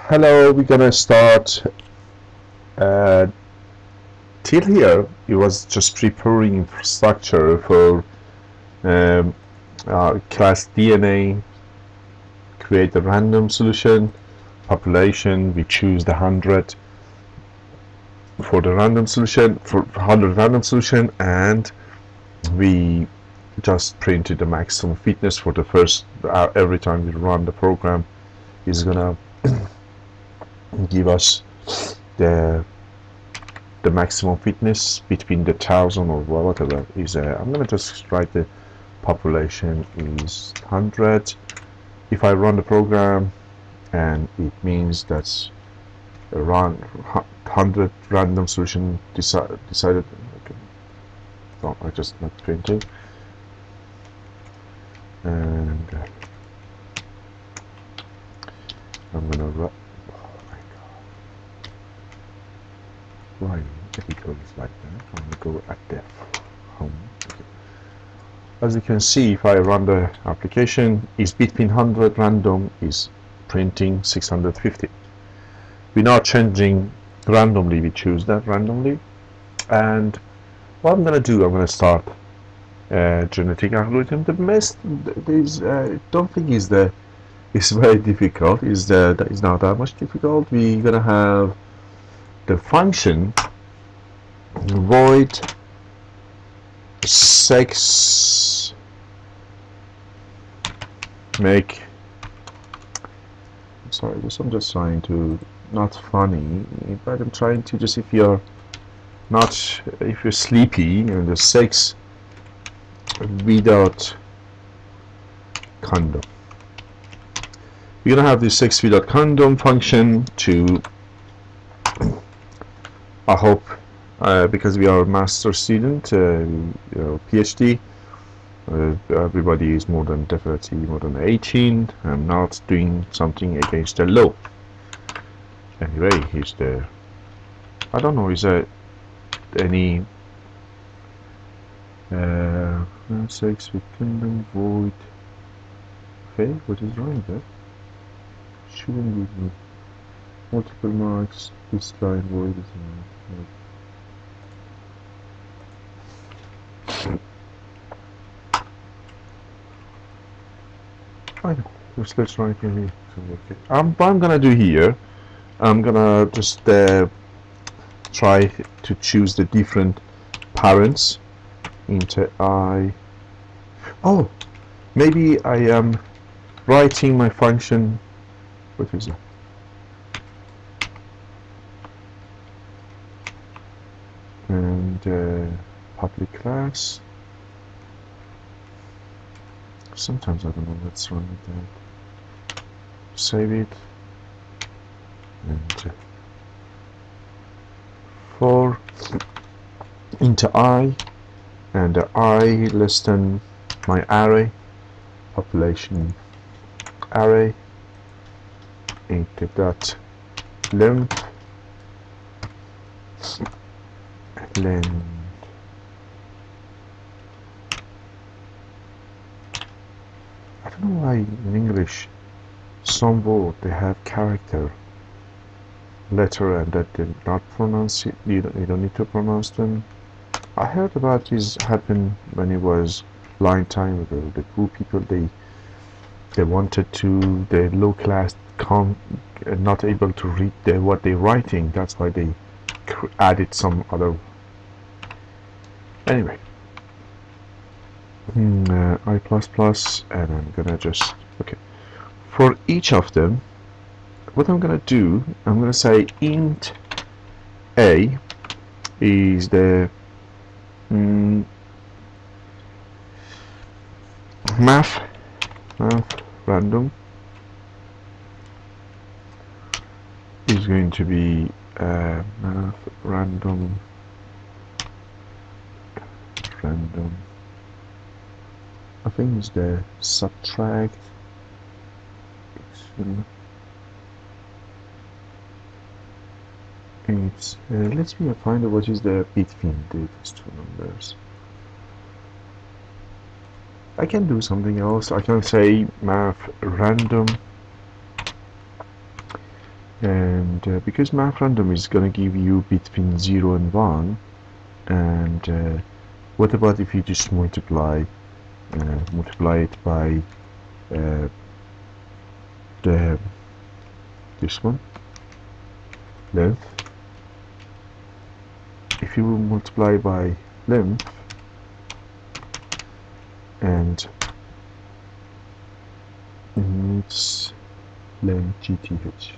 Hello, we're gonna start. Uh, till here, it was just preparing infrastructure for um, class DNA, create a random solution, population, we choose the 100 for the random solution, for 100 random solution, and we just printed the maximum fitness for the first, every time we run the program, is gonna give us the maximum fitness between the 1000 or whatever is. I'm gonna just write the population is 100. If I run the program, and it means that's run 100 random solution decided. Okay, so I just not printing, and I'm gonna run. Oh my god, why editor is like that? I'm gonna go at the home. Okay. As you can see, if I run the application, is between 100 random is printing 650. We're not changing randomly, we choose that randomly. And what I'm going to do, I'm going to start genetic algorithm. The best is don't think is very difficult. Is not that much difficult. We're going to have the function void sex make. Sorry, I'm just trying to, not funny, but I'm trying to just, if you're sleepy, the sex without condom. We're gonna have this sex without condom function to, I hope, because we are a master student, PhD, everybody is definitely more than 18 and not doing something against the law. Anyway, here's the, I don't know, is there any sex with condom void. Okay, what is wrong there? Shouldn't be multiple marks, this line void is fine. Let's write here. What I'm gonna do here, I'm gonna just try to choose the different parents into I. Oh, maybe I am writing my function. What is it? And public class. Sometimes I don't know what's wrong with that. Save it. And for into I, and I less than my array, population array, into that length, length. I don't know why in English some word they have character letter and that they not pronounce it. You don't need to pronounce them. I heard about this happen when it was long time ago. The poor people, they wanted to, the low class not able to read what they're writing. That's why they added some other. Anyway, I++, and I'm gonna just, okay, for each of them, what I'm gonna do, I'm gonna say int a is the math random is going to be math random I think it's the subtract. It's let me find out what is the between these two numbers. I can do something else. I can say math random and because math random is gonna give you between 0 and 1, and what about if you just multiply it by this one, length. If you multiply by length and it's length GTH,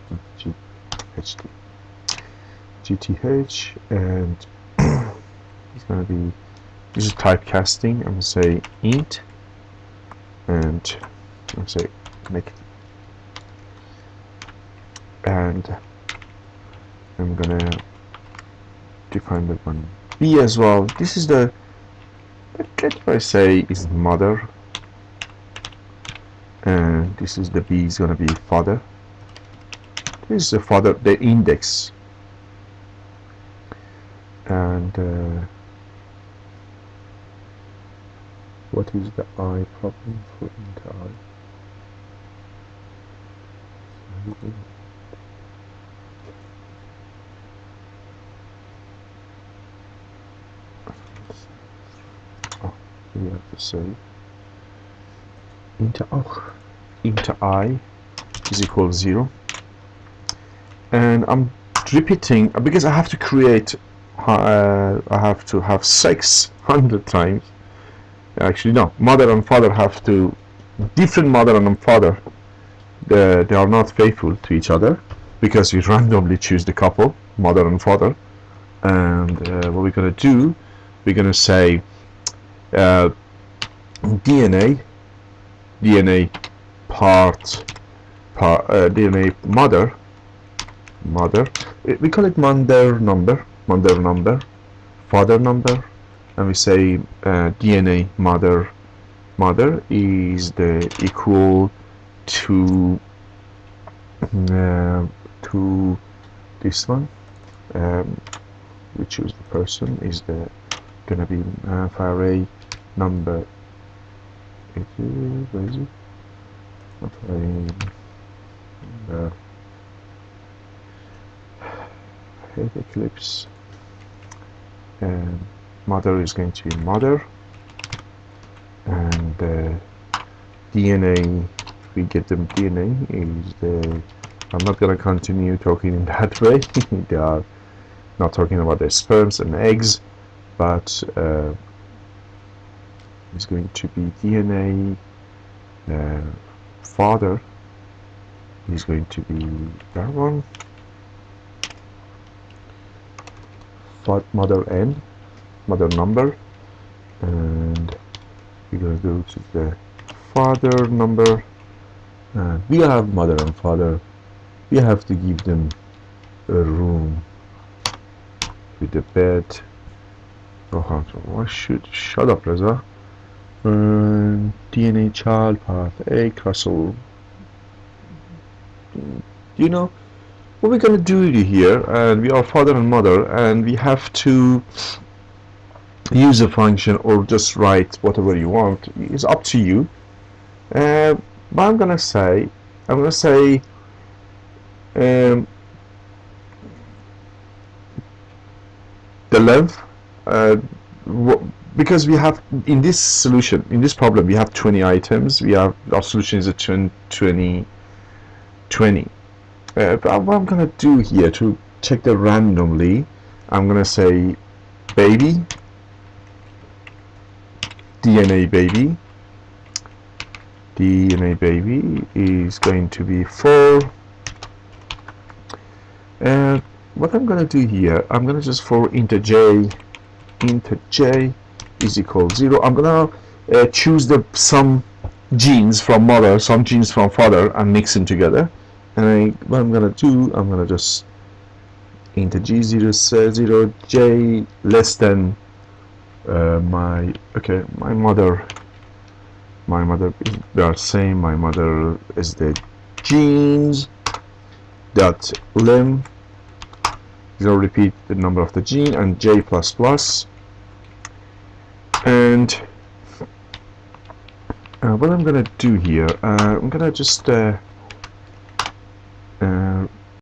and it's gonna be, this is typecasting. I'm gonna say int, and I'm gonna say make it, and I'm gonna define that one B as well. This is the, let me say is mother, and this is the B is gonna be father. This is the father, the index, and what is the I problem for int I? Oh, we have to say int I is equal 0, and I'm repeating because I have to create. I have to have 600 times. Actually, no. Mother and father have to, different mother and father. They are not faithful to each other because we randomly choose the couple, mother and father. And what we're gonna do, we're gonna say DNA DNA mother. We call it mother number, father number, and we say DNA mother is the equal to this one. We choose the person is the gonna be array number. Where is it? Head eclipse, and mother is going to be mother, and DNA, we get them DNA is the, I'm not gonna continue talking in that way. They are not talking about the sperms and eggs, but it's going to be DNA father is going to be that one, mother n, mother number, and we're going to go to the father number, and we have mother and father. We have to give them a room with the bed. Oh, why should shut up, Reza? DNA child path A castle. You know what we're gonna do here, and we are father and mother, and we have to use a function or just write whatever you want. It's up to you. But I'm gonna say the length, because we have in this solution, in this problem, we have 20 items. We have, our solution is a 20. But what I'm gonna do here to check that randomly, I'm gonna say baby, DNA baby is going to be 4. And what I'm gonna do here, I'm gonna just for int j is equal 0. I'm gonna choose some genes from mother, some genes from father, and mix them together. And what I'm gonna do, I'm gonna just int g0 j less than my mother. They are same. My mother is the genes dot lim. Zero, repeat the number of the gene, and j plus plus. And what I'm gonna do here, I'm gonna just